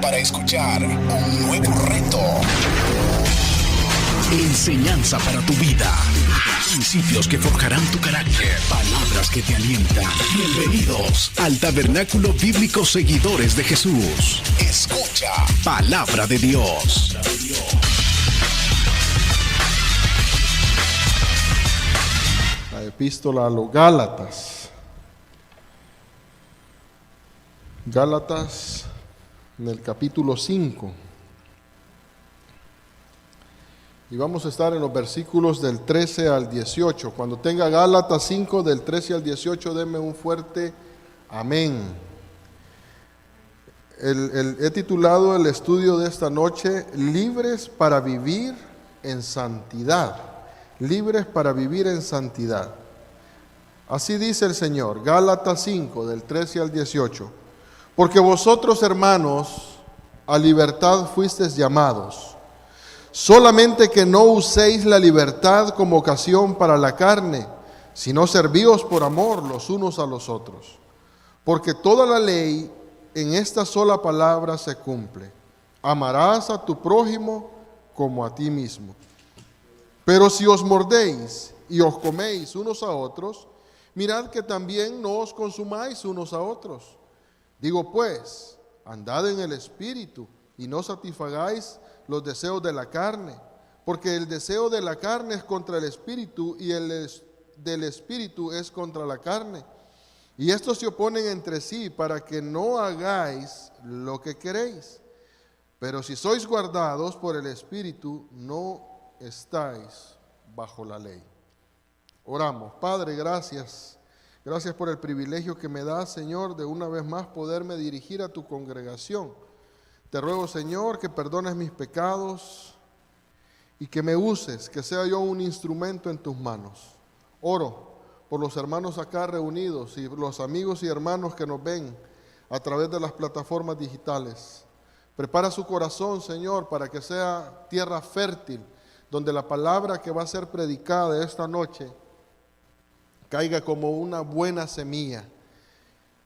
para escuchar un nuevo reto. Enseñanza para tu vida. Principios que forjarán tu carácter. Palabras que te alientan. Bienvenidos al Tabernáculo Bíblico Seguidores de Jesús. Escucha Palabra de Dios. La epístola a los Gálatas. Gálatas en el capítulo 5. Y vamos a estar en los versículos del 13 al 18. Cuando tenga Gálatas 5 del 13 al 18, denme un fuerte amén. He titulado el estudio de esta noche, Libres para vivir en santidad. Libres para vivir en santidad. Así dice el Señor, Gálatas 5 del 13 al 18. Porque vosotros, hermanos, a libertad fuisteis llamados. Solamente que no uséis la libertad como ocasión para la carne, sino servíos por amor los unos a los otros. Porque toda la ley en esta sola palabra se cumple: amarás a tu prójimo como a ti mismo. Pero si os mordéis y os coméis unos a otros, mirad que también no os consumáis unos a otros. Digo pues, andad en el Espíritu y no satisfagáis los deseos de la carne, porque el deseo de la carne es contra el Espíritu y el del Espíritu es contra la carne. Y estos se oponen entre sí para que no hagáis lo que queréis. Pero si sois guardados por el Espíritu, no estáis bajo la ley. Oramos. Padre, gracias. Gracias por el privilegio que me das, Señor, de una vez más poderme dirigir a tu congregación. Te ruego, Señor, que perdones mis pecados y que me uses, que sea yo un instrumento en tus manos. Oro por los hermanos acá reunidos y los amigos y hermanos que nos ven a través de las plataformas digitales. Prepara su corazón, Señor, para que sea tierra fértil, donde la palabra que va a ser predicada esta noche caiga como una buena semilla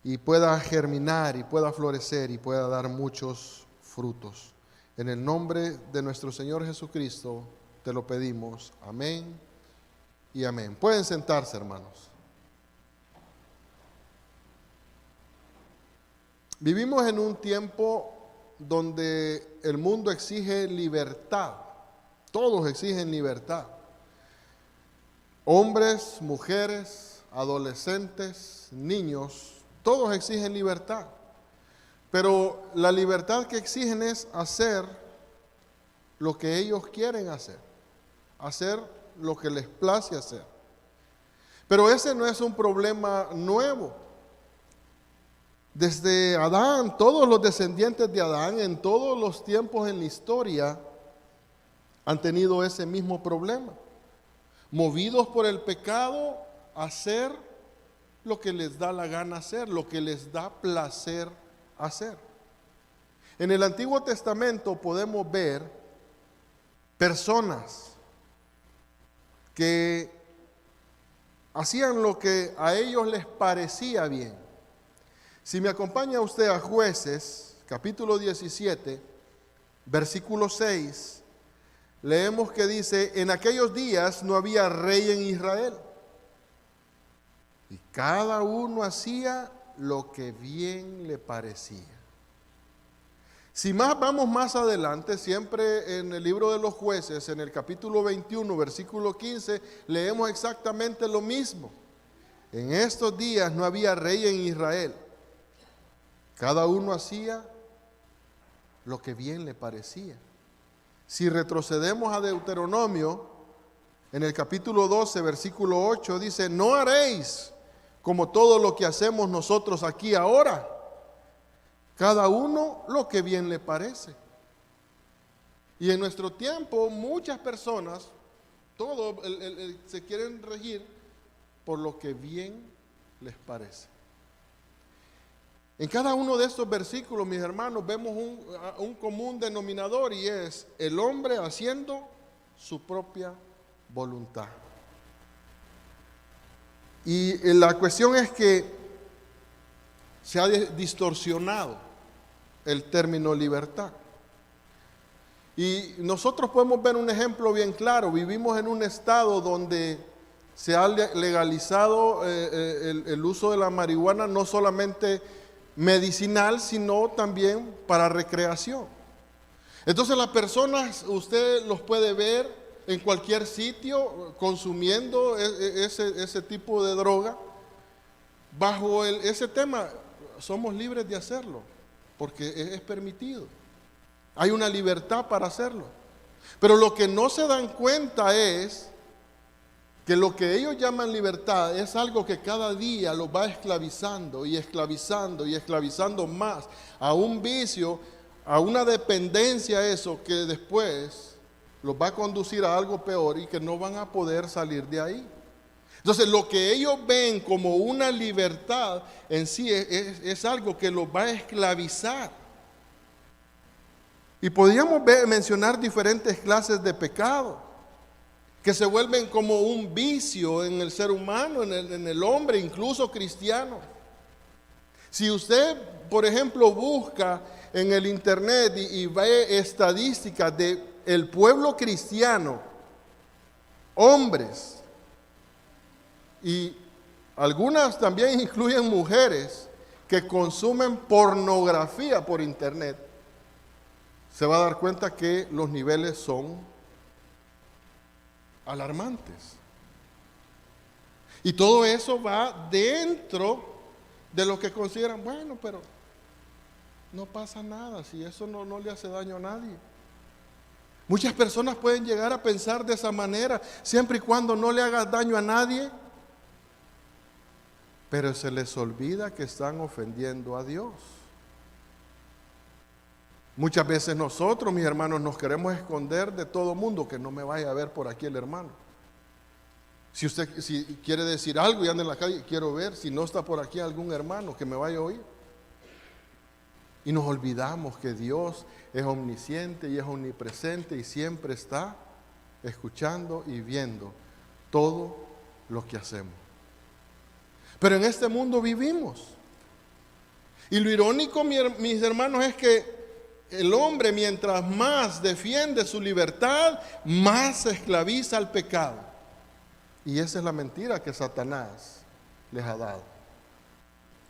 y pueda germinar y pueda florecer y pueda dar muchos frutos. En el nombre de nuestro Señor Jesucristo te lo pedimos. Amén y amén. Pueden sentarse, hermanos. Vivimos en un tiempo donde el mundo exige libertad. Todos exigen libertad. Hombres, mujeres, adolescentes, niños, todos exigen libertad. Pero la libertad que exigen es hacer lo que ellos quieren hacer lo que les place hacer. Pero ese no es un problema nuevo. Desde Adán, todos los descendientes de Adán, en todos los tiempos en la historia, han tenido ese mismo problema. Movidos por el pecado, hacer lo que les da la gana hacer, lo que les da placer hacer. En el Antiguo Testamento podemos ver personas que hacían lo que a ellos les parecía bien. Si me acompaña usted a Jueces, capítulo 17, versículo 6, leemos que dice: en aquellos días no había rey en Israel, y cada uno hacía lo que bien le parecía. Si vamos más adelante, siempre en el libro de los Jueces, en el capítulo 21, versículo 15, leemos exactamente lo mismo. En estos días no había rey en Israel. Cada uno hacía lo que bien le parecía. Si retrocedemos a Deuteronomio, en el capítulo 12, versículo 8, dice: no haréis como todo lo que hacemos nosotros aquí ahora, cada uno lo que bien le parece. Y en nuestro tiempo muchas personas se quieren regir por lo que bien les parece. En cada uno de estos versículos, mis hermanos, vemos un común denominador, y es el hombre haciendo su propia voluntad. Y la cuestión es que se ha distorsionado el término libertad. Y nosotros podemos ver un ejemplo bien claro. Vivimos en un estado donde se ha legalizado el uso de la marihuana, no solamente medicinal, sino también para recreación. Entonces las personas, usted los puede ver en cualquier sitio consumiendo ese tipo de droga. Bajo ese tema somos libres de hacerlo, porque es permitido. Hay una libertad para hacerlo. Pero lo que no se dan cuenta es que lo que ellos llaman libertad es algo que cada día los va esclavizando y esclavizando y esclavizando más a un vicio, a una dependencia, eso que después los va a conducir a algo peor y que no van a poder salir de ahí. Entonces lo que ellos ven como una libertad en sí es algo que los va a esclavizar. Y podríamos mencionar diferentes clases de pecado que se vuelven como un vicio en el ser humano, en el hombre, incluso cristiano. Si usted, por ejemplo, busca en el internet y ve estadísticas del pueblo cristiano, hombres, y algunas también incluyen mujeres que consumen pornografía por internet, se va a dar cuenta que los niveles son alarmantes. Y todo eso va dentro de lo que consideran, bueno, pero no pasa nada, si eso no le hace daño a nadie. Muchas personas pueden llegar a pensar de esa manera, siempre y cuando no le haga daño a nadie, pero se les olvida que están ofendiendo a Dios. Muchas veces nosotros, mis hermanos, nos queremos esconder de todo mundo, que no me vaya a ver por aquí el hermano. Si usted quiere decir algo y anda en la calle, quiero ver si no está por aquí algún hermano que me vaya a oír. Y nos olvidamos que Dios es omnisciente y es omnipresente y siempre está escuchando y viendo todo lo que hacemos. Pero en este mundo vivimos. Y lo irónico, mis hermanos, es que el hombre, mientras más defiende su libertad, más se esclaviza al pecado. Y esa es la mentira que Satanás les ha dado.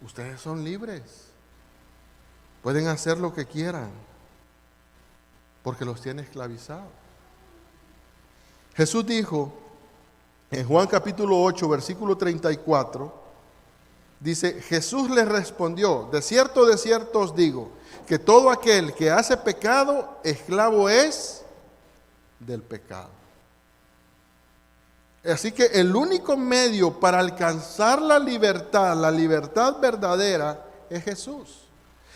Ustedes son libres. Pueden hacer lo que quieran, porque los tiene esclavizados. Jesús dijo en Juan capítulo 8, versículo 34, dice, Jesús les respondió, de cierto os digo, que todo aquel que hace pecado, esclavo es del pecado. Así que el único medio para alcanzar la libertad verdadera, es Jesús.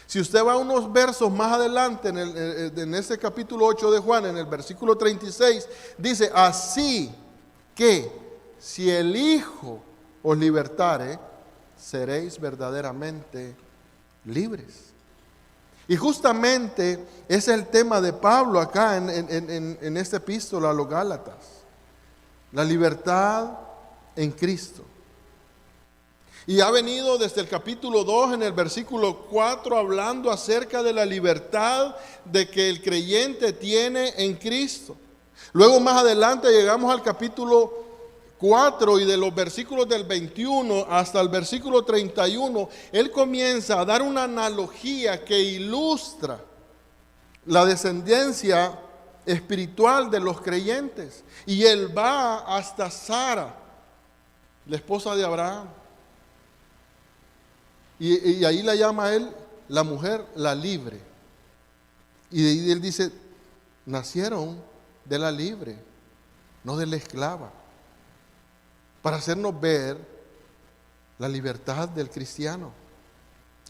Si usted va unos versos más adelante en ese capítulo 8 de Juan, en el versículo 36, dice, así que si el Hijo os libertare, seréis verdaderamente libres. Y justamente ese es el tema de Pablo acá en esta epístola a los Gálatas. La libertad en Cristo. Y ha venido desde el capítulo 2 en el versículo 4 hablando acerca de la libertad de que el creyente tiene en Cristo. Luego más adelante llegamos al capítulo 4 y de los versículos del 21 hasta el versículo 31, él comienza a dar una analogía que ilustra la descendencia espiritual de los creyentes. Y él va hasta Sara, la esposa de Abraham. Y ahí la llama a él la mujer, la libre. Y él dice, nacieron de la libre, no de la esclava. Para hacernos ver la libertad del cristiano.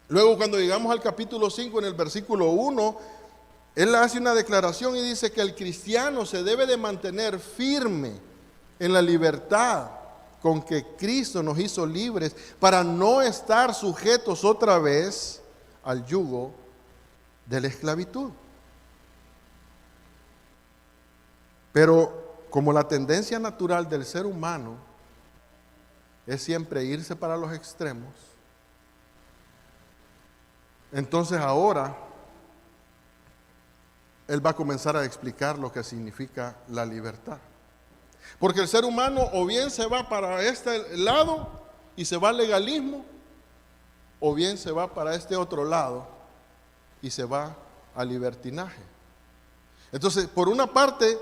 Luego cuando llegamos al capítulo 5 en el versículo 1, él hace una declaración y dice que el cristiano se debe de mantener firme en la libertad con que Cristo nos hizo libres para no estar sujetos otra vez al yugo de la esclavitud. Pero como la tendencia natural del ser humano es siempre irse para los extremos, entonces ahora él va a comenzar a explicar lo que significa la libertad. Porque el ser humano o bien se va para este lado y se va al legalismo, o bien se va para este otro lado y se va al libertinaje. Entonces, por una parte,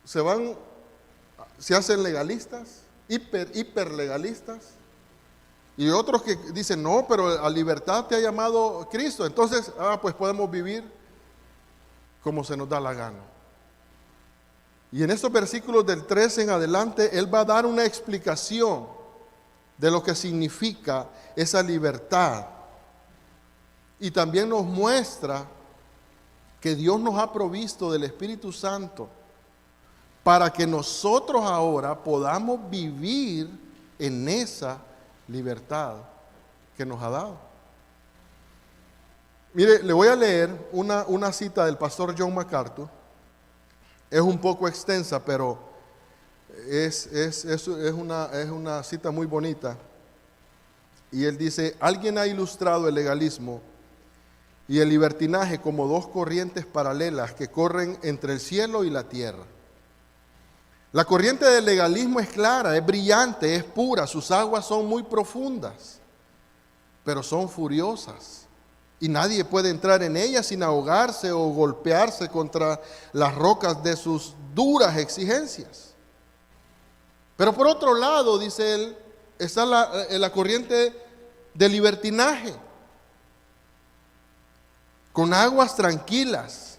se hacen legalistas, hiper legalistas, y otros que dicen, no, pero a libertad te ha llamado Cristo. Entonces, pues podemos vivir como se nos da la gana. Y en estos versículos del 13 en adelante, él va a dar una explicación de lo que significa esa libertad. Y también nos muestra que Dios nos ha provisto del Espíritu Santo para que nosotros ahora podamos vivir en esa libertad que nos ha dado. Mire, le voy a leer una cita del pastor John MacArthur. Es un poco extensa, pero es una cita muy bonita. Y él dice: alguien ha ilustrado el legalismo y el libertinaje como dos corrientes paralelas que corren entre el cielo y la tierra. La corriente del legalismo es clara, es brillante, es pura, sus aguas son muy profundas, pero son furiosas. Y nadie puede entrar en ellas sin ahogarse o golpearse contra las rocas de sus duras exigencias. Pero por otro lado, dice él, está la corriente del libertinaje, con aguas tranquilas.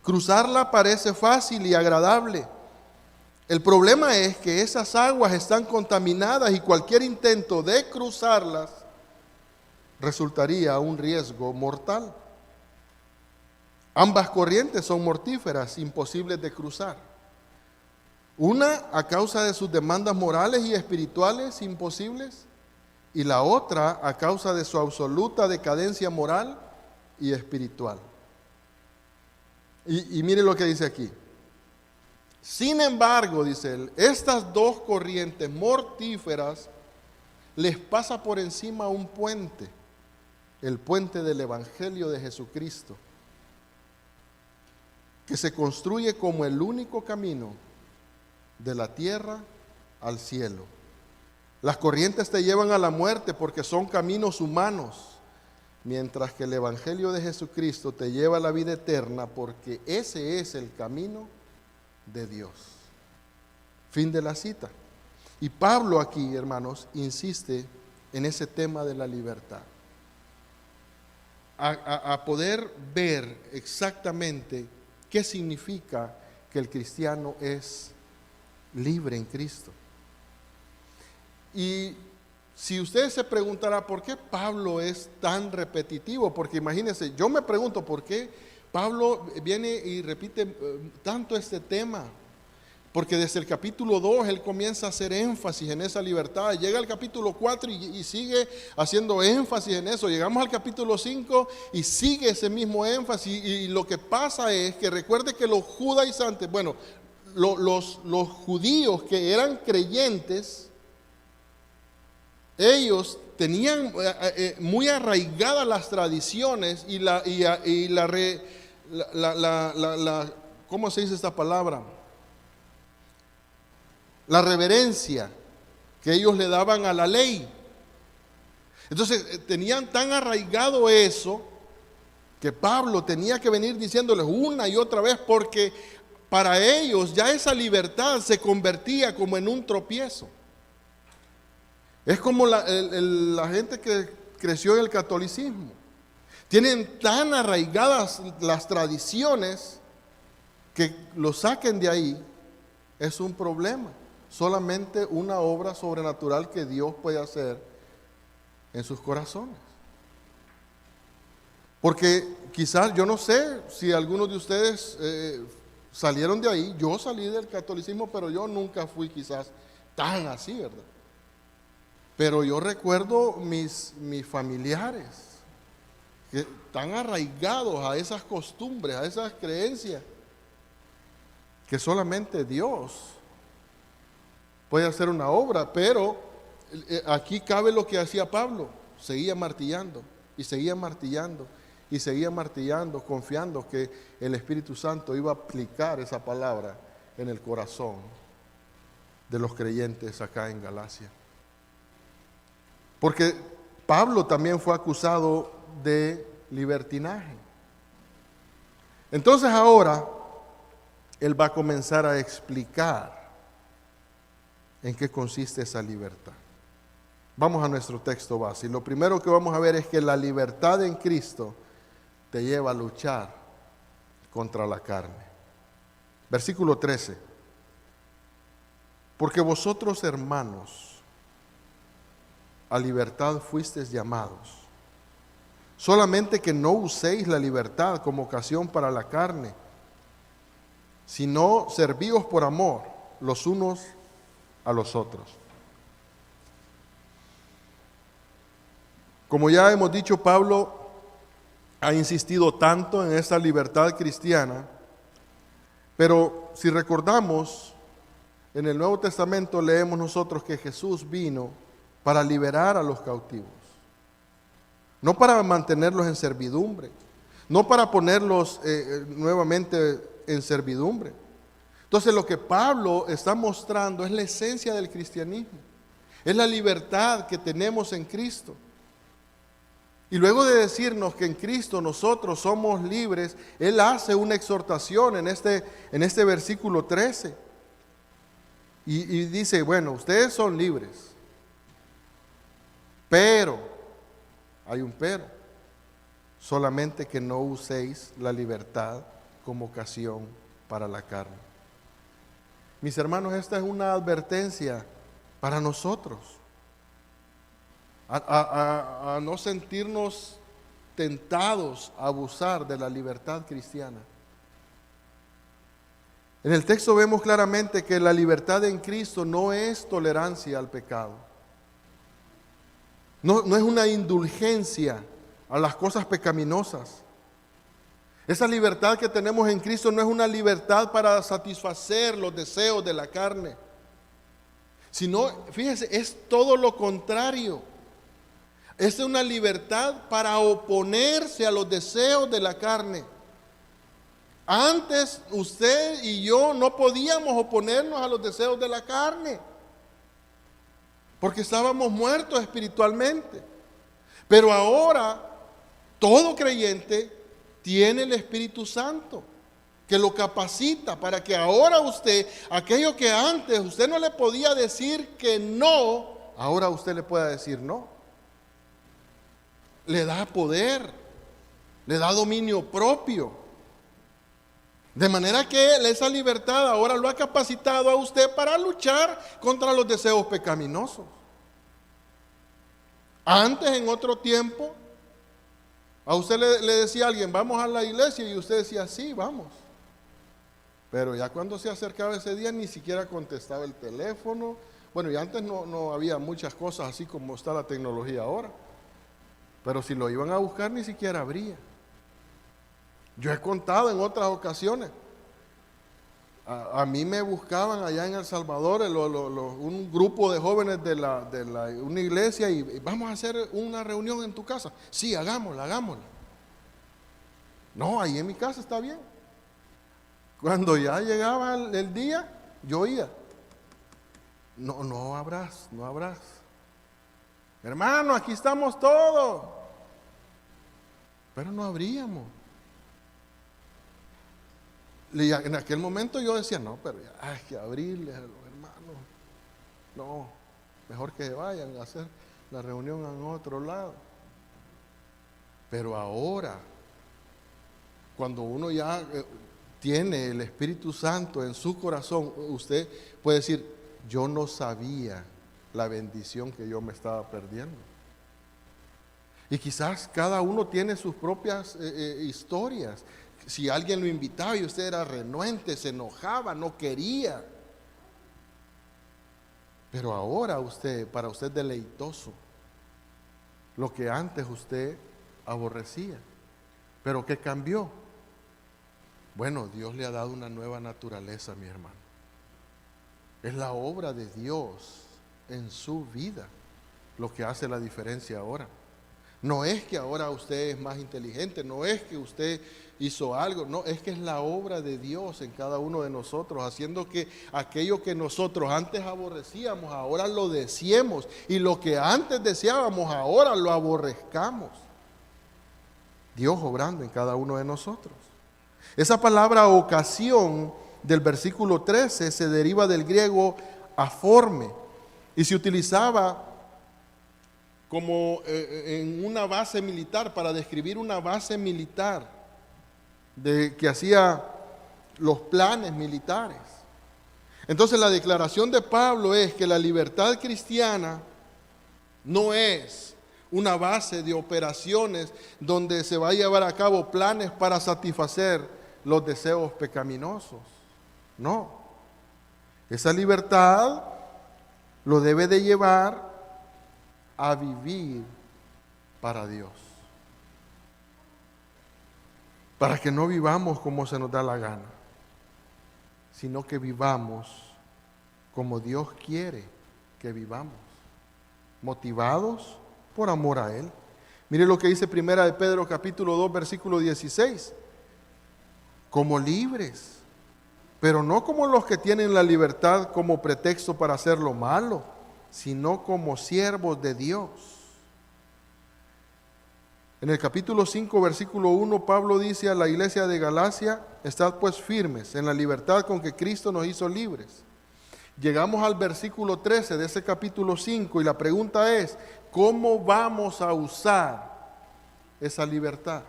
Cruzarla parece fácil y agradable. El problema es que esas aguas están contaminadas y cualquier intento de cruzarlas resultaría un riesgo mortal. Ambas corrientes son mortíferas, imposibles de cruzar. Una a causa de sus demandas morales y espirituales imposibles, y la otra a causa de su absoluta decadencia moral y espiritual. Y mire lo que dice aquí. Sin embargo, dice él, estas dos corrientes mortíferas les pasa por encima un puente, el puente del Evangelio de Jesucristo, que se construye como el único camino de la tierra al cielo. Las corrientes te llevan a la muerte porque son caminos humanos, mientras que el Evangelio de Jesucristo te lleva a la vida eterna porque ese es el camino de Dios. Fin de la cita. Y Pablo aquí, hermanos, insiste en ese tema de la libertad. A poder ver exactamente qué significa que el cristiano es libre en Cristo. Y si usted se preguntará por qué Pablo es tan repetitivo, porque imagínense, yo me pregunto por qué Pablo viene y repite tanto este tema, porque desde el capítulo 2 él comienza a hacer énfasis en esa libertad, llega al capítulo 4 y sigue haciendo énfasis en eso, llegamos al capítulo 5 y sigue ese mismo énfasis, y lo que pasa es que recuerde que los judaizantes, bueno, los judíos que eran creyentes, ellos tenían muy arraigadas las tradiciones y ¿cómo se dice esta palabra? La reverencia que ellos le daban a la ley. Entonces tenían tan arraigado eso que Pablo tenía que venir diciéndoles una y otra vez, porque para ellos ya esa libertad se convertía como en un tropiezo. Es como la gente que creció en el catolicismo. Tienen tan arraigadas las tradiciones que lo saquen de ahí es un problema. Solamente una obra sobrenatural que Dios puede hacer en sus corazones. Porque quizás, yo no sé si algunos de ustedes salieron de ahí. Yo salí del catolicismo, pero yo nunca fui quizás tan así, ¿verdad? Pero yo recuerdo mis familiares que están arraigados a esas costumbres, a esas creencias, que solamente Dios puede hacer una obra. Pero aquí cabe lo que hacía Pablo, seguía martillando y seguía martillando. y seguían martillando, confiando que el Espíritu Santo iba a aplicar esa palabra en el corazón de los creyentes acá en Galacia. Porque Pablo también fue acusado de libertinaje. Entonces ahora él va a comenzar a explicar en qué consiste esa libertad. Vamos a nuestro texto base. Y lo primero que vamos a ver es que la libertad en Cristo te lleva a luchar contra la carne. Versículo 13. Porque vosotros, hermanos, a libertad fuisteis llamados. Solamente que no uséis la libertad como ocasión para la carne, sino servíos por amor los unos a los otros. Como ya hemos dicho, Pablo ha insistido tanto en esta libertad cristiana, pero si recordamos, en el Nuevo Testamento leemos nosotros que Jesús vino para liberar a los cautivos, no para mantenerlos en servidumbre, no para ponerlos nuevamente en servidumbre. Entonces lo que Pablo está mostrando es la esencia del cristianismo, es la libertad que tenemos en Cristo. Y luego de decirnos que en Cristo nosotros somos libres, él hace una exhortación en este versículo 13. Y dice, bueno, ustedes son libres, pero, hay un pero, solamente que no uséis la libertad como ocasión para la carne. Mis hermanos, esta es una advertencia para nosotros, a no sentirnos tentados a abusar de la libertad cristiana. En el texto vemos claramente que la libertad en Cristo no es tolerancia al pecado. No es una indulgencia a las cosas pecaminosas. Esa libertad que tenemos en Cristo no es una libertad para satisfacer los deseos de la carne, sino, fíjense, es todo lo contrario. Es una libertad para oponerse a los deseos de la carne. Antes usted y yo no podíamos oponernos a los deseos de la carne, porque estábamos muertos espiritualmente. Pero ahora todo creyente tiene el Espíritu Santo que lo capacita para que ahora usted, aquello que antes usted no le podía decir que no, ahora usted le pueda decir no. Le da poder, le da dominio propio. De manera que esa libertad ahora lo ha capacitado a usted para luchar contra los deseos pecaminosos. Antes, en otro tiempo, a usted le decía a alguien, vamos a la iglesia, y usted decía, sí, vamos. Pero ya cuando se acercaba ese día ni siquiera contestaba el teléfono. Bueno, y antes no había muchas cosas así como está la tecnología ahora. Pero si lo iban a buscar ni siquiera abría. Yo he contado en otras ocasiones. A mí me buscaban allá en El Salvador un grupo de jóvenes de una iglesia y vamos a hacer una reunión en tu casa. Sí, hagámosla. No, ahí en mi casa está bien. Cuando ya llegaba el día, yo oía. No habrás. Hermano, aquí estamos todos. Pero no abríamos. En aquel momento yo decía, no, pero ya hay que abrirles a los hermanos. No, mejor que vayan a hacer la reunión en otro lado. Pero ahora, cuando uno ya tiene el Espíritu Santo en su corazón, usted puede decir, yo no sabía la bendición que yo me estaba perdiendo. Y quizás cada uno tiene sus propias historias. Si alguien lo invitaba y usted era renuente, se enojaba, no quería. Pero ahora para usted es deleitoso lo que antes usted aborrecía. ¿Pero qué cambió? Bueno, Dios le ha dado una nueva naturaleza, mi hermano. Es la obra de Dios en su vida lo que hace la diferencia ahora. No es que ahora usted es más inteligente, no es que usted hizo algo, no, es que es la obra de Dios en cada uno de nosotros, haciendo que aquello que nosotros antes aborrecíamos, ahora lo deseemos, y lo que antes deseábamos, ahora lo aborrezcamos. Dios obrando en cada uno de nosotros. Esa palabra ocasión del versículo 13 se deriva del griego aforme y se utilizaba como en una base militar, para describir una base militar que hacía los planes militares. Entonces la declaración de Pablo es que la libertad cristiana no es una base de operaciones donde se va a llevar a cabo planes para satisfacer los deseos pecaminosos. No. Esa libertad lo debe de llevar a vivir para Dios. Para que no vivamos como se nos da la gana, sino que vivamos como Dios quiere que vivamos, motivados por amor a Él. Mire lo que dice Primera de Pedro capítulo 2 versículo 16. Como libres, pero no como los que tienen la libertad como pretexto para hacer lo malo, sino como siervos de Dios. En el capítulo 5, versículo 1, Pablo dice a la iglesia de Galacia: estad pues firmes en la libertad con que Cristo nos hizo libres. Llegamos al versículo 13 de ese capítulo 5 y la pregunta es: ¿cómo vamos a usar esa libertad?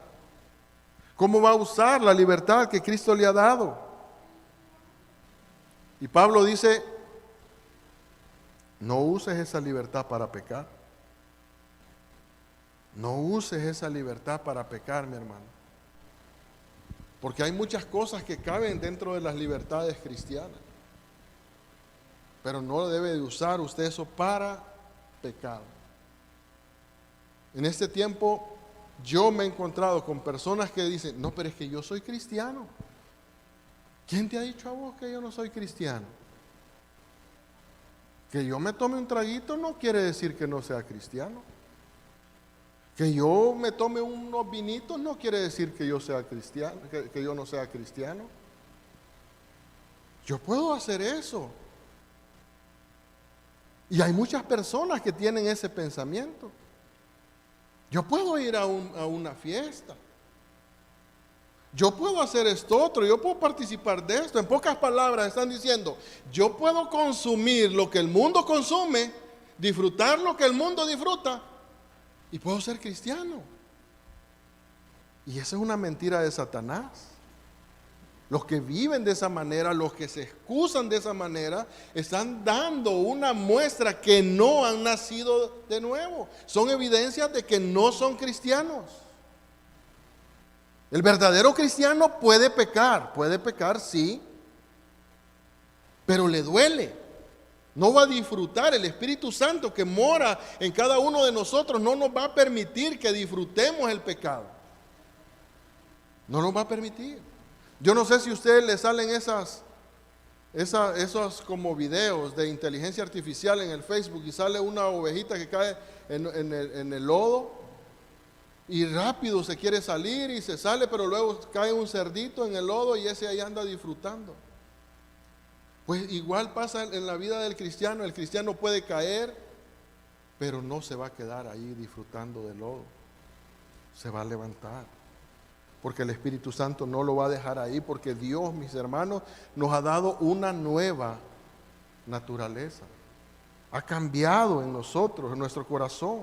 ¿Cómo va a usar la libertad que Cristo le ha dado? Y Pablo dice: no uses esa libertad para pecar. No uses esa libertad para pecar, mi hermano. Porque hay muchas cosas que caben dentro de las libertades cristianas. Pero no debe de usar usted eso para pecar. En este tiempo yo me he encontrado con personas que dicen: no, pero es que yo soy cristiano. ¿Quién te ha dicho a vos que yo no soy cristiano? Que yo me tome un traguito no quiere decir que no sea cristiano. Que yo me tome unos vinitos no quiere decir que yo sea cristiano, que yo no sea cristiano. Yo puedo hacer eso. Y hay muchas personas que tienen ese pensamiento. Yo puedo ir a una fiesta. Yo puedo hacer esto otro, yo puedo participar de esto. En pocas palabras están diciendo: yo puedo consumir lo que el mundo consume, disfrutar lo que el mundo disfruta, y puedo ser cristiano. Y esa es una mentira de Satanás. Los que viven de esa manera, los que se excusan de esa manera, están dando una muestra que no han nacido de nuevo. Son evidencias de que no son cristianos. El verdadero cristiano puede pecar sí, pero le duele. No va a disfrutar. El Espíritu Santo que mora en cada uno de nosotros no nos va a permitir que disfrutemos el pecado. No nos va a permitir. Yo no sé si a ustedes les salen esos como videos de inteligencia artificial en el Facebook y sale una ovejita que cae en el lodo. Y rápido se quiere salir y se sale, pero luego cae un cerdito en el lodo y ese ahí anda disfrutando. Pues igual pasa en la vida del cristiano. El cristiano puede caer, pero no se va a quedar ahí disfrutando del lodo. Se va a levantar, porque el Espíritu Santo no lo va a dejar ahí, porque Dios, mis hermanos, nos ha dado una nueva naturaleza. Ha cambiado en nosotros, en nuestro corazón.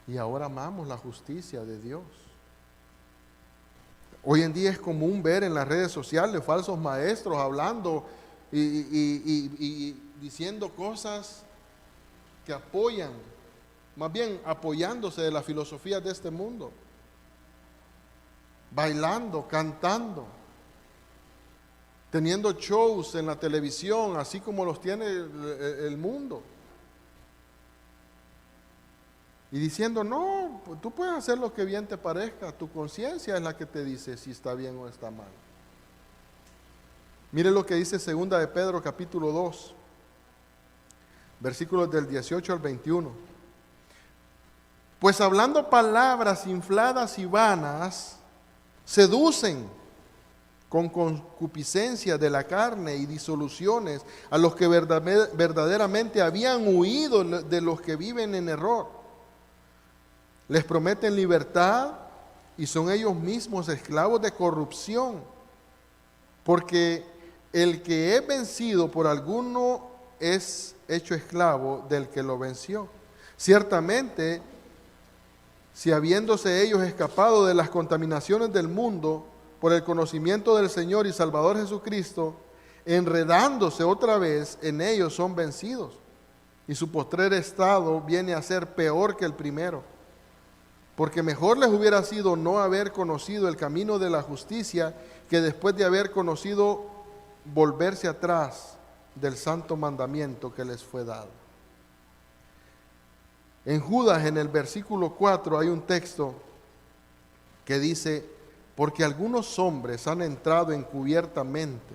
Y ahora amamos la justicia de Dios. Hoy en día es común ver en las redes sociales falsos maestros hablando y diciendo cosas que apoyan, más bien apoyándose de las filosofías de este mundo. Bailando, cantando, teniendo shows en la televisión, así como los tiene el mundo. Y diciendo: no, tú puedes hacer lo que bien te parezca, tu conciencia es la que te dice si está bien o está mal. Mire lo que dice Segunda de Pedro capítulo 2, versículos del 18 al 21. Pues hablando palabras infladas y vanas, seducen con concupiscencia de la carne y disoluciones a los que verdaderamente habían huido de los que viven en error. Les prometen libertad y son ellos mismos esclavos de corrupción, porque el que es vencido por alguno es hecho esclavo del que lo venció. Ciertamente, si habiéndose ellos escapado de las contaminaciones del mundo por el conocimiento del Señor y Salvador Jesucristo, enredándose otra vez en ellos son vencidos, y su postrer estado viene a ser peor que el primero. Porque mejor les hubiera sido no haber conocido el camino de la justicia, que después de haber conocido volverse atrás del santo mandamiento que les fue dado. En Judas, en el versículo 4, hay un texto que dice: porque algunos hombres han entrado encubiertamente,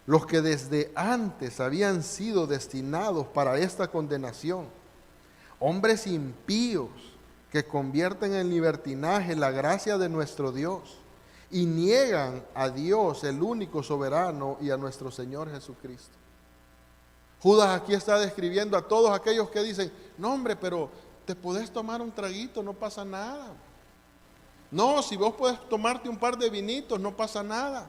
los que desde antes habían sido destinados para esta condenación, hombres impíos que convierten en libertinaje la gracia de nuestro Dios y niegan a Dios, el único soberano, y a nuestro Señor Jesucristo. Judas aquí está describiendo a todos aquellos que dicen: no, hombre, pero te podés tomar un traguito, no pasa nada. No, si vos podés tomarte un par de vinitos, no pasa nada.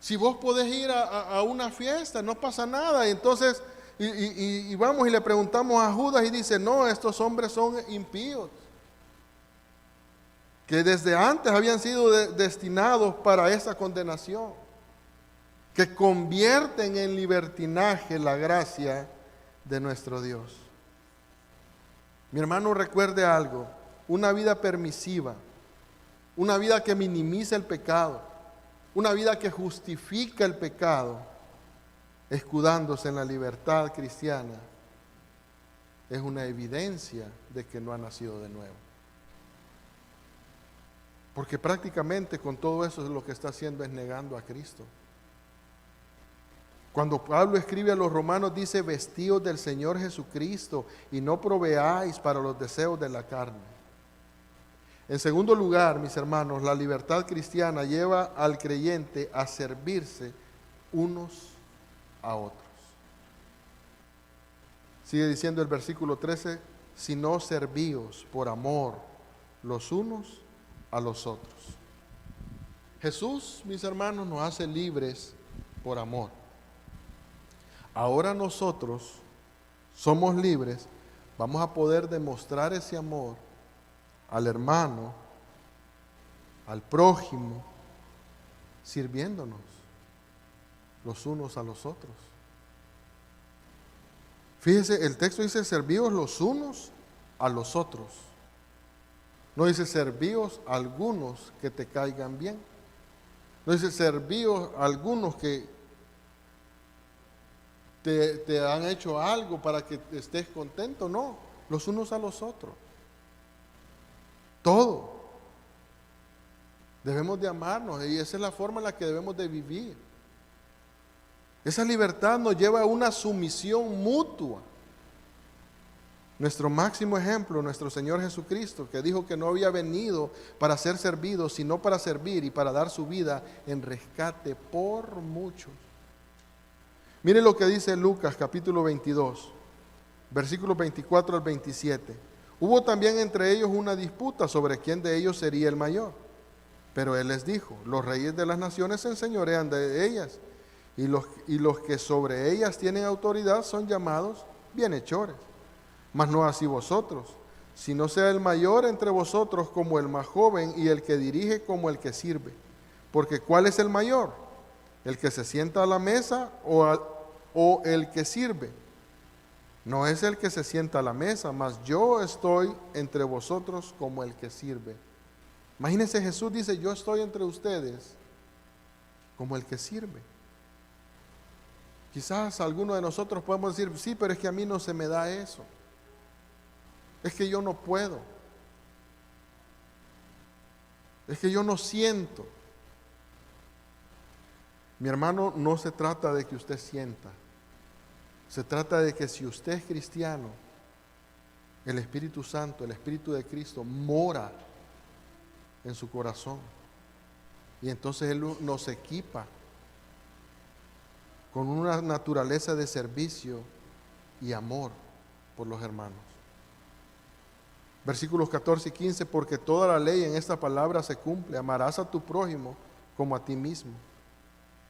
Si vos podés ir a una fiesta, no pasa nada. Entonces, y vamos y le preguntamos a Judas y dice: no, estos hombres son impíos, que desde antes habían sido destinados para esa condenación, que convierten en libertinaje la gracia de nuestro Dios. Mi hermano, recuerde algo: una vida permisiva, una vida que minimiza el pecado, una vida que justifica el pecado, escudándose en la libertad cristiana, es una evidencia de que no ha nacido de nuevo. Porque prácticamente con todo eso lo que está haciendo es negando a Cristo. Cuando Pablo escribe a los romanos, dice: vestíos del Señor Jesucristo y no proveáis para los deseos de la carne. En segundo lugar, mis hermanos, la libertad cristiana lleva al creyente a servirse unos a otros. Sigue diciendo el versículo 13: si no servíos por amor los unos a los otros. Jesús, mis hermanos, nos hace libres por amor. Ahora nosotros somos libres, vamos a poder demostrar ese amor al hermano, al prójimo, sirviéndonos los unos a los otros. Fíjese, el texto dice: servíos los unos a los otros. No dice servíos a algunos que te caigan bien. No dice servíos a algunos que te han hecho algo para que estés contento. No, los unos a los otros. Todo. Debemos de amarnos, y esa es la forma en la que debemos de vivir. Esa libertad nos lleva a una sumisión mutua. Nuestro máximo ejemplo, nuestro Señor Jesucristo, que dijo que no había venido para ser servido, sino para servir y para dar su vida en rescate por muchos. Mire lo que dice Lucas capítulo 22, versículos 24 al 27. Hubo también entre ellos una disputa sobre quién de ellos sería el mayor. Pero él les dijo: los reyes de las naciones se enseñorean de ellas, y los que sobre ellas tienen autoridad son llamados bienhechores. Mas no así vosotros, sino sea el mayor entre vosotros como el más joven, y el que dirige como el que sirve. Porque ¿cuál es el mayor? ¿El que se sienta a la mesa o el que sirve? No es el que se sienta a la mesa, mas yo estoy entre vosotros como el que sirve. Imagínense, Jesús dice: yo estoy entre ustedes como el que sirve. Quizás algunos de nosotros podemos decir: sí, pero es que a mí no se me da eso. Es que yo no puedo. Es que yo no siento. Mi hermano, no se trata de que usted sienta. Se trata de que si usted es cristiano, el Espíritu Santo, el Espíritu de Cristo, mora en su corazón. Y entonces Él nos equipa con una naturaleza de servicio y amor por los hermanos. Versículos 14 y 15, porque toda la ley en esta palabra se cumple: amarás a tu prójimo como a ti mismo.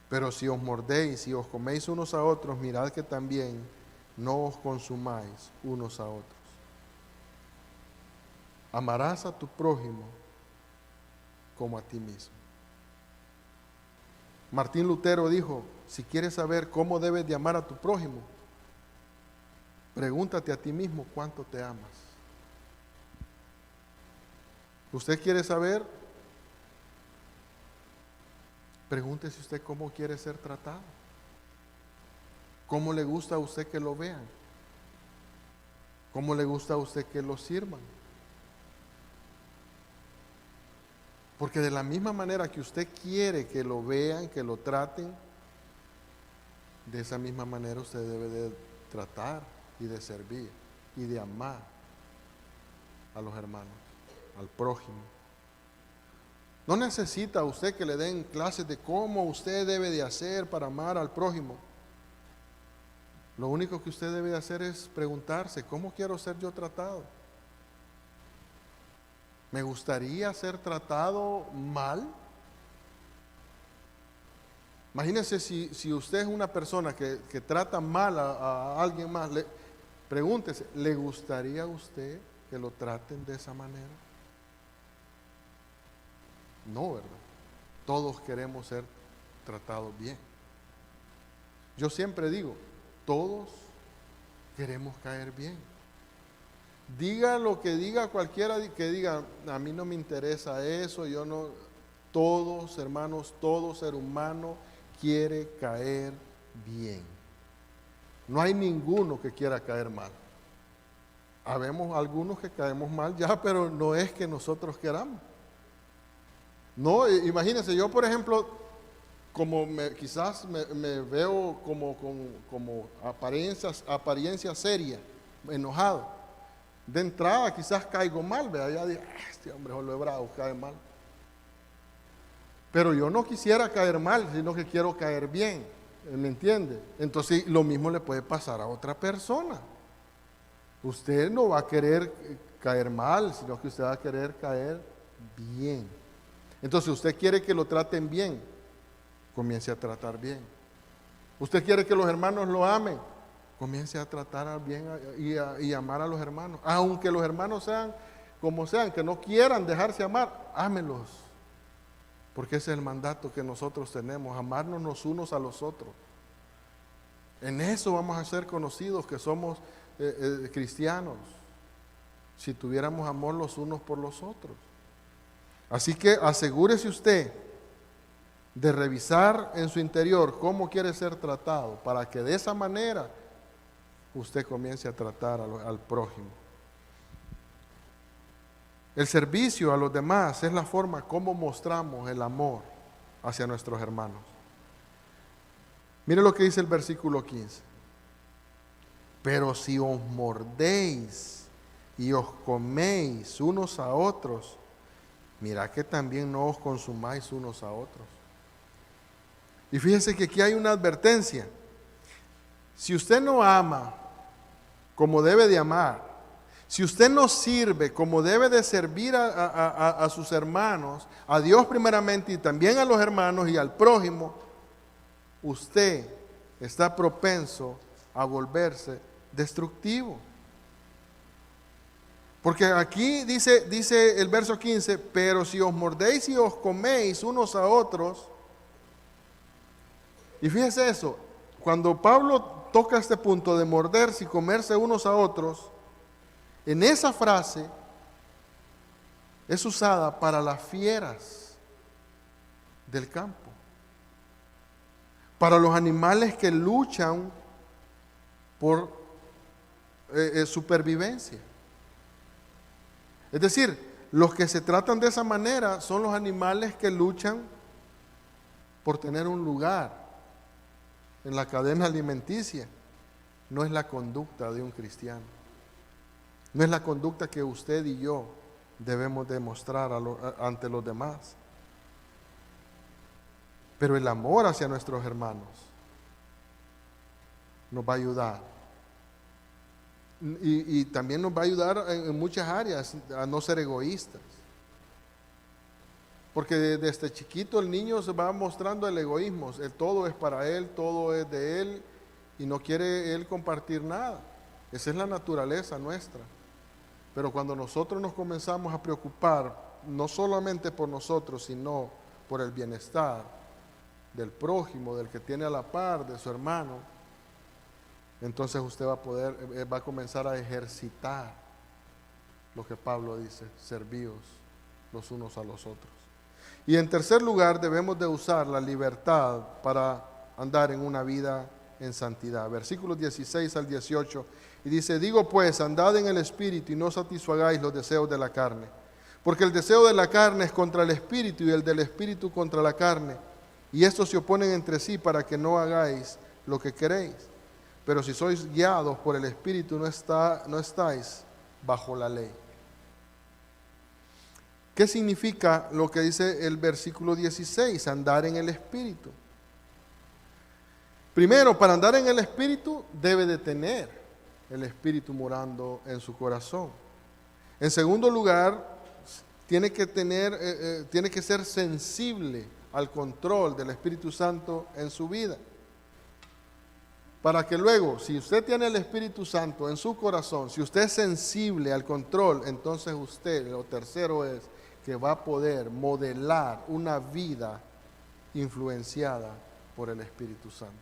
Pero si os mordéis y os coméis unos a otros, mirad que también no os consumáis unos a otros. Amarás a tu prójimo como a ti mismo. Martín Lutero dijo: si quieres saber cómo debes de amar a tu prójimo, pregúntate a ti mismo cuánto te amas. ¿Usted quiere saber? Pregúntese usted cómo quiere ser tratado. ¿Cómo le gusta a usted que lo vean? ¿Cómo le gusta a usted que lo sirvan? Porque de la misma manera que usted quiere que lo vean, que lo traten, de esa misma manera usted debe de tratar y de servir y de amar a los hermanos, al prójimo. No necesita usted que le den clases de cómo usted debe de hacer para amar al prójimo. Lo único que usted debe de hacer es preguntarse: ¿cómo quiero ser yo tratado? ¿Me gustaría ser tratado mal? Imagínese si usted es una persona que trata mal a alguien más, pregúntese: ¿le gustaría a usted que lo traten de esa manera? No, ¿verdad? Todos queremos ser tratados bien. Yo siempre digo, todos queremos caer bien. Diga lo que diga cualquiera que diga: a mí no me interesa eso, yo no. Todos, hermanos, todo ser humano quiere caer bien. No hay ninguno que quiera caer mal. Habemos algunos que caemos mal ya, pero no es que nosotros queramos. No, imagínense, yo por ejemplo, como quizás me veo como apariencia seria, enojado. De entrada quizás caigo mal, ¿verdad? Ya digo: este hombre es lo bravo, cae mal. Pero yo no quisiera caer mal, sino que quiero caer bien, ¿me entiende? Entonces lo mismo le puede pasar a otra persona. Usted no va a querer caer mal, sino que usted va a querer caer bien. Entonces usted quiere que lo traten bien, comience a tratar bien. Usted quiere que los hermanos lo amen, comience a tratar bien y amar a los hermanos. Aunque los hermanos sean como sean, que no quieran dejarse amar, ámelos. Porque ese es el mandato que nosotros tenemos: amarnos los unos a los otros. En eso vamos a ser conocidos que somos cristianos, si tuviéramos amor los unos por los otros. Así que asegúrese usted de revisar en su interior cómo quiere ser tratado, para que de esa manera usted comience a tratar al prójimo. El servicio a los demás es la forma como mostramos el amor hacia nuestros hermanos. Mire lo que dice el versículo 15. Pero si os mordéis y os coméis unos a otros, mirad que también no os consumáis unos a otros. Y fíjese que aquí hay una advertencia. Si usted no ama como debe de amar, si usted no sirve como debe de servir a sus hermanos, a Dios primeramente y también a los hermanos y al prójimo, usted está propenso a volverse destructivo. Porque aquí dice el verso 15: pero si os mordéis y os coméis unos a otros. Y fíjese eso, cuando Pablo toca este punto de morderse y comerse unos a otros, en esa frase es usada para las fieras del campo, para los animales que luchan por supervivencia. Es decir, los que se tratan de esa manera son los animales que luchan por tener un lugar en la cadena alimenticia. No es la conducta de un cristiano. No es la conducta que usted y yo debemos demostrar ante los demás. Pero el amor hacia nuestros hermanos nos va a ayudar. Y también nos va a ayudar en muchas áreas a no ser egoístas. Porque desde chiquito el niño se va mostrando el egoísmo. El todo es para él, todo es de él y no quiere él compartir nada. Esa es la naturaleza nuestra. Pero cuando nosotros nos comenzamos a preocupar, no solamente por nosotros, sino por el bienestar del prójimo, del que tiene a la par, de su hermano, entonces usted va a comenzar a ejercitar lo que Pablo dice, servíos los unos a los otros. Y en tercer lugar, debemos de usar la libertad para andar en una vida en santidad. Versículos 16 al 18, y dice: digo pues, andad en el Espíritu y no satisfagáis los deseos de la carne, porque el deseo de la carne es contra el Espíritu y el del Espíritu contra la carne, y estos se oponen entre sí para que no hagáis lo que queréis. Pero si sois guiados por el Espíritu, no estáis bajo la ley. ¿Qué significa lo que dice el versículo 16? Andar en el Espíritu. Primero, para andar en el Espíritu, debe de tener el Espíritu morando en su corazón. En segundo lugar, tiene que ser sensible al control del Espíritu Santo en su vida. Para que luego, si usted tiene el Espíritu Santo en su corazón, si usted es sensible al control, entonces usted, lo tercero es que va a poder modelar una vida influenciada por el Espíritu Santo.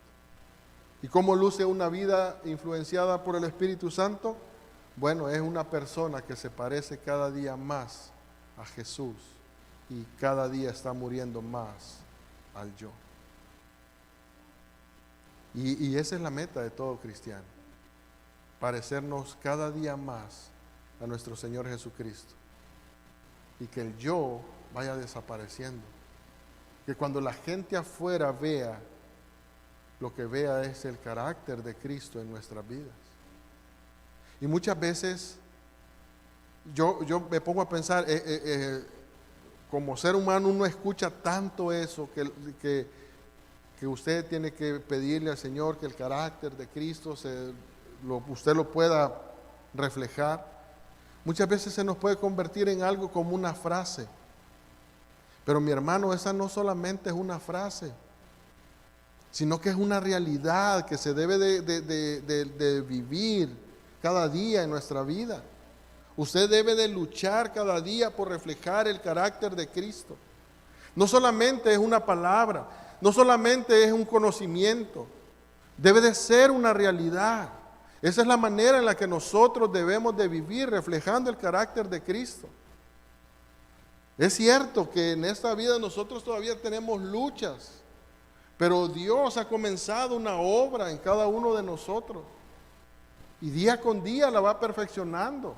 ¿Y cómo luce una vida influenciada por el Espíritu Santo? Bueno, es una persona que se parece cada día más a Jesús y cada día está muriendo más al yo. Y esa es la meta de todo cristiano, parecernos cada día más a nuestro Señor Jesucristo y que el yo vaya desapareciendo, que cuando la gente afuera vea, lo que vea es el carácter de Cristo en nuestras vidas. Y muchas veces yo me pongo a pensar, como ser humano uno escucha tanto eso que usted tiene que pedirle al Señor que el carácter de Cristo usted lo pueda reflejar. Muchas veces se nos puede convertir en algo como una frase. Pero mi hermano, esa no solamente es una frase, sino que es una realidad que se debe de vivir cada día en nuestra vida. Usted debe de luchar cada día por reflejar el carácter de Cristo. No solamente es una palabra, no solamente es un conocimiento, debe de ser una realidad. Esa es la manera en la que nosotros debemos de vivir, reflejando el carácter de Cristo. Es cierto que en esta vida nosotros todavía tenemos luchas, pero Dios ha comenzado una obra en cada uno de nosotros y día con día la va perfeccionando.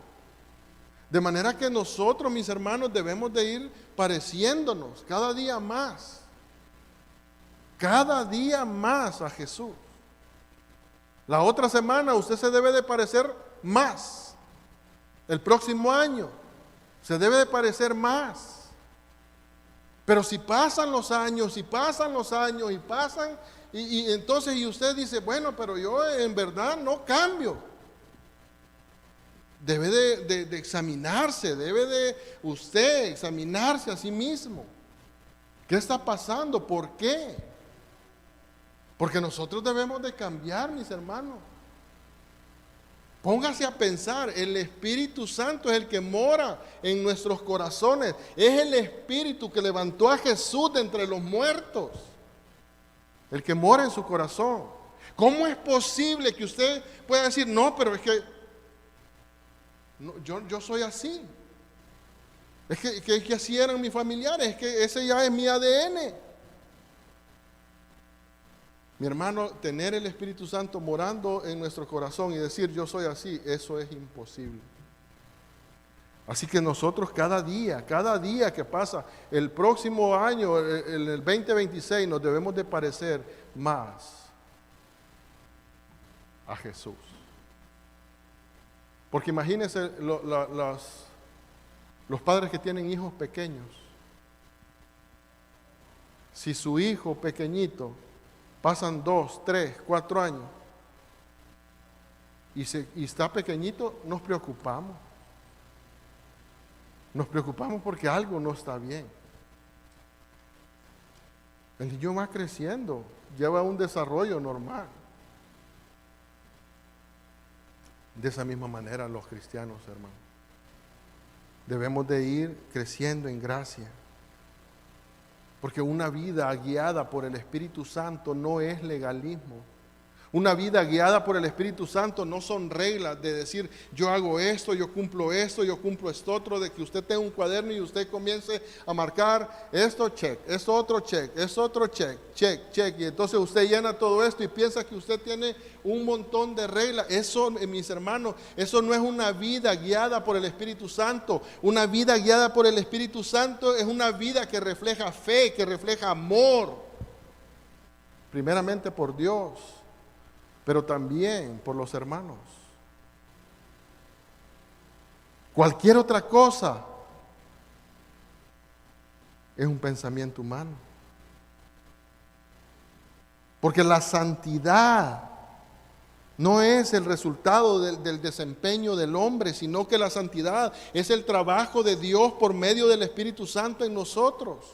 De manera que nosotros, mis hermanos, debemos de ir pareciéndonos cada día más a Jesús. La otra semana usted se debe de parecer más. El próximo año se debe de parecer más. Pero si pasan los años, y entonces y usted dice, bueno, pero yo en verdad no cambio. Debe de examinarse, debe de usted examinarse a sí mismo. ¿Qué está pasando? ¿Por qué? Porque nosotros debemos de cambiar, mis hermanos. Póngase a pensar, el Espíritu Santo es el que mora en nuestros corazones. Es el Espíritu que levantó a Jesús de entre los muertos. El que mora en su corazón. ¿Cómo es posible que usted pueda decir, no, pero es que no, yo soy así? Es que así eran mis familiares, es que ese ya es mi ADN. Mi hermano, tener el Espíritu Santo morando en nuestro corazón y decir yo soy así, eso es imposible. Así que nosotros cada día que pasa, el próximo año, en el 2026, nos debemos de parecer más a Jesús. Porque imagínense los padres que tienen hijos pequeños. Si su hijo pequeñito pasan 2, 3, 4 años y está pequeñito, nos preocupamos. Nos preocupamos porque algo no está bien. El niño va creciendo, lleva un desarrollo normal. De esa misma manera los cristianos, hermanos, debemos de ir creciendo en gracia. Porque una vida guiada por el Espíritu Santo no es legalismo. Una vida guiada por el Espíritu Santo no son reglas de decir, yo hago esto, yo cumplo esto otro, de que usted tenga un cuaderno y usted comience a marcar esto, check, esto otro check, esto otro check, check, check. Y entonces usted llena todo esto y piensa que usted tiene un montón de reglas. Eso, mis hermanos, eso no es una vida guiada por el Espíritu Santo. Una vida guiada por el Espíritu Santo es una vida que refleja fe, que refleja amor. Primeramente por Dios, pero también por los hermanos. Cualquier otra cosa es un pensamiento humano. Porque la santidad no es el resultado del desempeño del hombre, sino que la santidad es el trabajo de Dios por medio del Espíritu Santo en nosotros.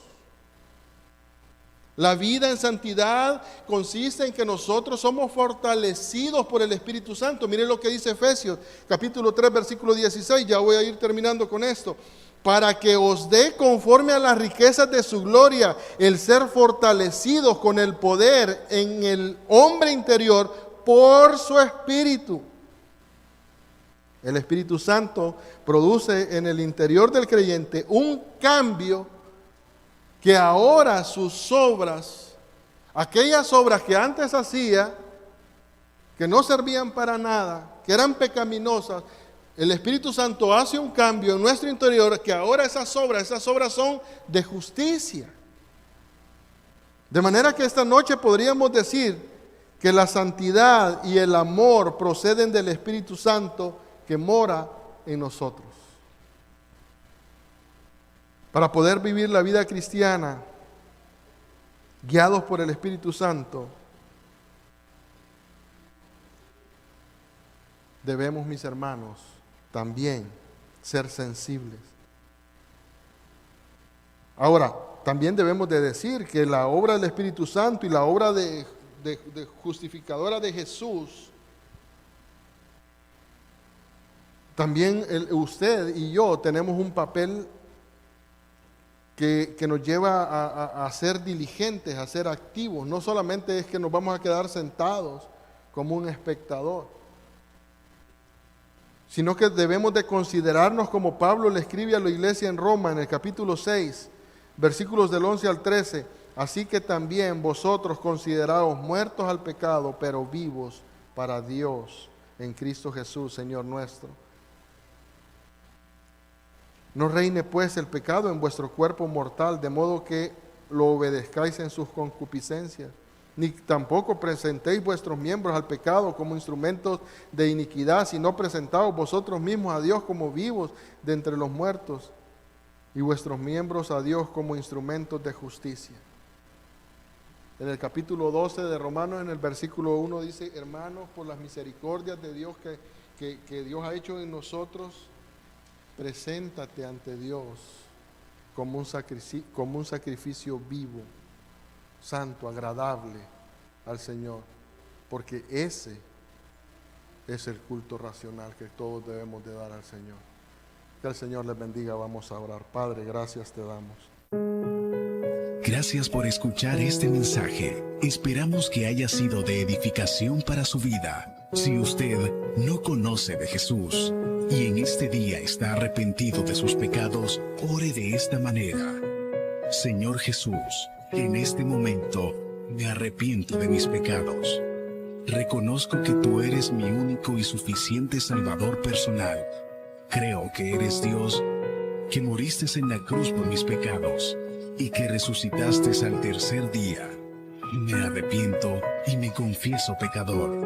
La vida en santidad consiste en que nosotros somos fortalecidos por el Espíritu Santo. Miren lo que dice Efesios, capítulo 3, versículo 16. Ya voy a ir terminando con esto. Para que os dé conforme a las riquezas de su gloria, el ser fortalecidos con el poder en el hombre interior por su Espíritu. El Espíritu Santo produce en el interior del creyente un cambio que ahora sus obras, aquellas obras que antes hacía, que no servían para nada, que eran pecaminosas, el Espíritu Santo hace un cambio en nuestro interior, que ahora esas obras son de justicia. De manera que esta noche podríamos decir que la santidad y el amor proceden del Espíritu Santo que mora en nosotros. Para poder vivir la vida cristiana, guiados por el Espíritu Santo, debemos, mis hermanos, también ser sensibles. Ahora, también debemos de decir que la obra del Espíritu Santo y la obra de justificadora de Jesús, también usted y yo tenemos un papel que nos lleva a ser diligentes, a ser activos. No solamente es que nos vamos a quedar sentados como un espectador, sino que debemos de considerarnos como Pablo le escribe a la iglesia en Roma en el capítulo 6, versículos del 11 al 13. Así que también vosotros consideraos muertos al pecado, pero vivos para Dios en Cristo Jesús, Señor nuestro. No reine pues el pecado en vuestro cuerpo mortal, de modo que lo obedezcáis en sus concupiscencias, ni tampoco presentéis vuestros miembros al pecado como instrumentos de iniquidad, sino presentaos vosotros mismos a Dios como vivos de entre los muertos, y vuestros miembros a Dios como instrumentos de justicia. En el capítulo 12 de Romanos, en el versículo 1 dice: hermanos, por las misericordias de Dios que Dios ha hecho en nosotros, preséntate ante Dios como un sacrificio vivo, santo, agradable al Señor, porque ese es el culto racional que todos debemos de dar al Señor. Que el Señor les bendiga. Vamos a orar. Padre, gracias te damos. Gracias por escuchar este mensaje. Esperamos que haya sido de edificación para su vida. Si usted no conoce de Jesús y en este día está arrepentido de sus pecados, ore de esta manera: Señor Jesús, en este momento me arrepiento de mis pecados. Reconozco que tú eres mi único y suficiente Salvador personal. Creo que eres Dios, que moriste en la cruz por mis pecados y que resucitaste al tercer día. Me arrepiento y me confieso pecador.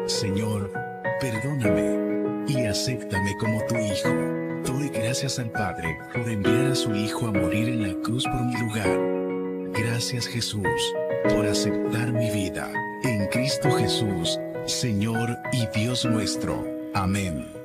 Señor, perdóname. y acéptame como tu hijo. Doy gracias al Padre por enviar a su Hijo a morir en la cruz por mi lugar. Gracias, Jesús, por aceptar mi vida. En Cristo Jesús, Señor y Dios nuestro. Amén.